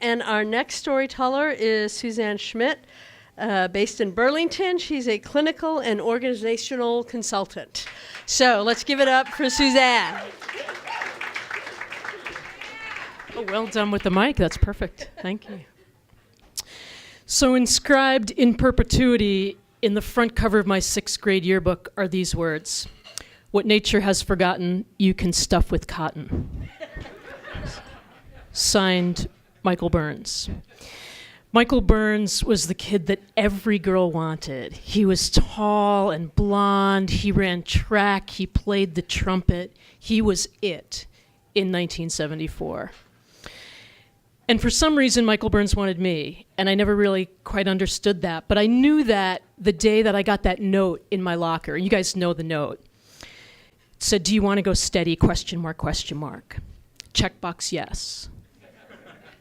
and our next storyteller is Susanne Schmidt, based in Burlington. She's a clinical and organizational consultant. So let's give it up for Susanne. Oh, well done with the mic. That's perfect. Thank you. So inscribed in perpetuity in the front cover of my 6th grade yearbook are these words: "What nature has forgotten, you can stuff with cotton." Signed, Michael Burns. Michael Burns was the kid that every girl wanted. He was tall and blonde. He ran track. He played the trumpet. He was it in 1974. And for some reason, Michael Burns wanted me, and I never really quite understood that. But I knew that the day that I got that note in my locker, and you guys know the note, it said, "Do you want to go steady, question mark, question mark. Checkbox yes.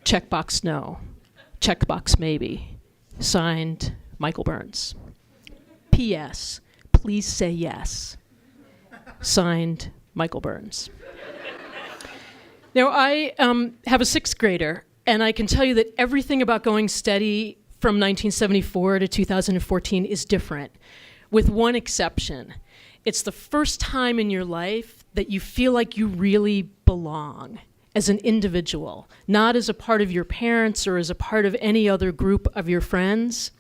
Checkbox no. Checkbox maybe. Signed, Michael Burns. P.S. Please say yes. Signed, Michael Burns." Now, I have a 6th grader, and I can tell you that everything about going steady from 1974 to 2014 is different, with one exception. It's the first time in your life that you feel like you really belong as an individual, not as a part of your parents or as a part of any other group of your friends.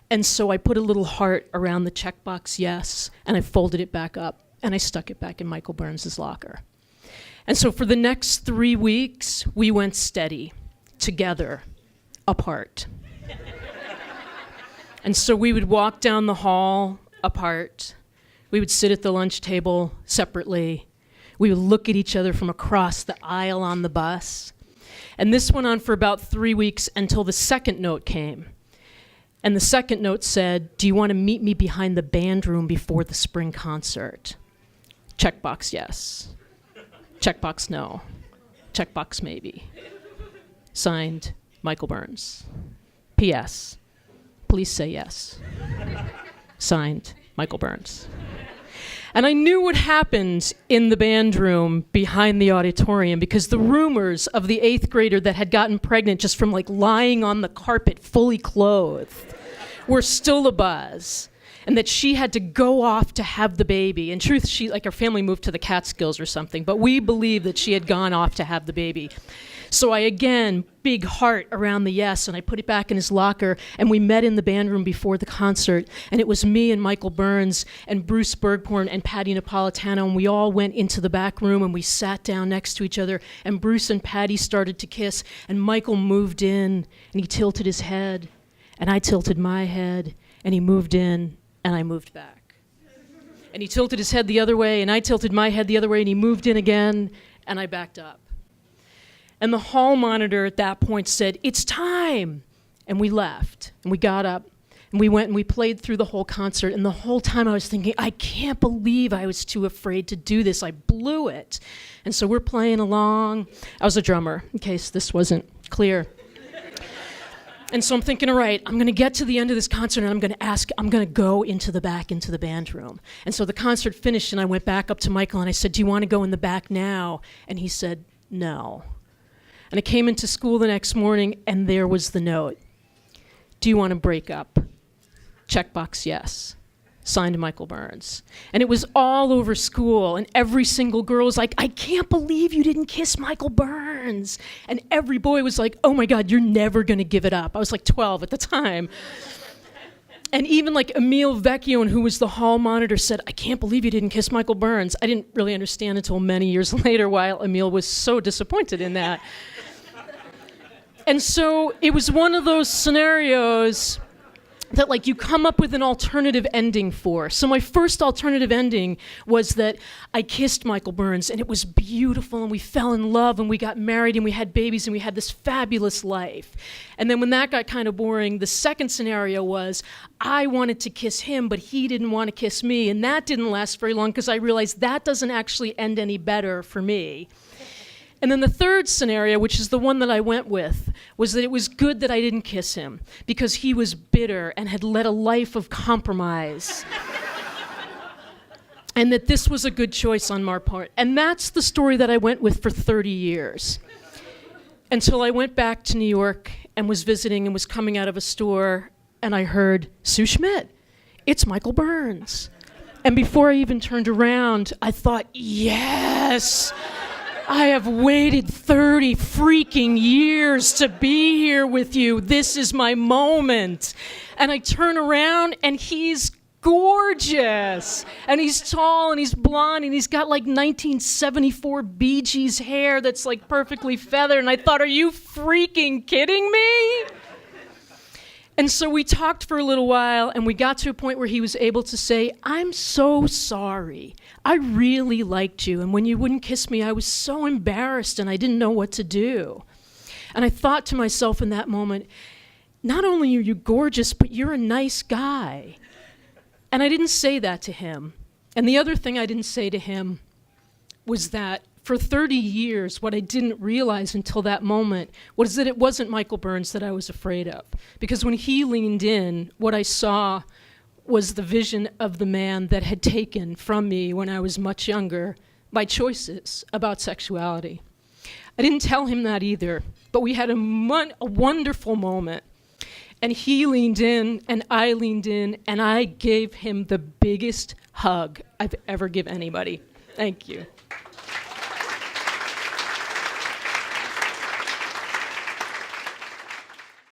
And so I put a little heart around the checkbox yes, and I folded it back up, and I stuck it back in Michael Burns' locker. And so for the next 3 weeks, we went steady, together, apart. And so we would walk down the hall apart. We would sit at the lunch table separately. We would look at each other from across the aisle on the bus. And this went on for about 3 weeks until the second note came. And the second note said, "Do you want to meet me behind the band room before the spring concert?" Checkbox yes. Checkbox no. Checkbox maybe. Signed, Michael Burns. P.S. Please say yes. Signed, Michael Burns. And I knew what happened in the band room behind the auditorium, because the rumors of the 8th grader that had gotten pregnant just from lying on the carpet fully clothed were still abuzz, and that she had to go off to have the baby. In truth, her family moved to the Catskills or something, but we believe that she had gone off to have the baby. So I, again, big heart around the yes, and I put it back in his locker, and we met in the band room before the concert, and it was me and Michael Burns and Bruce Bergporn and Patty Napolitano, and we all went into the back room, and we sat down next to each other, and Bruce and Patty started to kiss, and Michael moved in, and he tilted his head, and I tilted my head, and he moved in, and I moved back. And he tilted his head the other way, and I tilted my head the other way, and he moved in again, and I backed up. And the hall monitor at that point said, "It's time!" And we left, and we got up, and we went and we played through the whole concert, and the whole time I was thinking, I can't believe I was too afraid to do this. I blew it. And so we're playing along. I was a drummer, in case this wasn't clear. And so I'm thinking, all right, I'm going to get to the end of this concert, and I'm going to go into the back, into the band room. And so the concert finished, and I went back up to Michael, and I said, "Do you want to go in the back now?" And he said, "No." And I came into school the next morning, and there was the note. "Do you want to break up?" Checkbox yes. Signed, Michael Burns. And it was all over school, and every single girl was like, "I can't believe you didn't kiss Michael Burns." And every boy was like, "Oh my God, you're never going to give it up." I was 12 at the time. And even Emil Vecchione, who was the hall monitor, said, "I can't believe you didn't kiss Michael Burns." I didn't really understand until many years later why Emil was so disappointed in that. And so it was one of those scenarios that you come up with an alternative ending for. So my first alternative ending was that I kissed Michael Burns, and it was beautiful, and we fell in love, and we got married, and we had babies, and we had this fabulous life. And then when that got kind of boring, the second scenario was I wanted to kiss him, but he didn't want to kiss me, and that didn't last very long because I realized that doesn't actually end any better for me. And then the third scenario, which is the one that I went with, was that it was good that I didn't kiss him because he was bitter and had led a life of compromise. And that this was a good choice on my part. And that's the story that I went with for 30 years. until I went back to New York and was visiting and was coming out of a store, and I heard, Sue Schmidt, it's Michael Burns. And before I even turned around, I thought, yes, I have waited 30 freaking years to be here with you. This is my moment. And I turn around, and he's gorgeous. And he's tall, and he's blonde, and he's got like 1974 Bee Gees hair that's like perfectly feathered. And I thought, are you freaking kidding me? And so we talked for a little while, and we got to a point where he was able to say, I'm so sorry. I really liked you, and when you wouldn't kiss me, I was so embarrassed, and I didn't know what to do. And I thought to myself in that moment, not only are you gorgeous, but you're a nice guy. And I didn't say that to him. And the other thing I didn't say to him was that for 30 years, what I didn't realize until that moment was that it wasn't Michael Burns that I was afraid of. Because when he leaned in, what I saw was the vision of the man that had taken from me when I was much younger my choices about sexuality. I didn't tell him that either, but we had a wonderful moment. And he leaned in, and I leaned in, and I gave him the biggest hug I've ever given anybody. Thank you.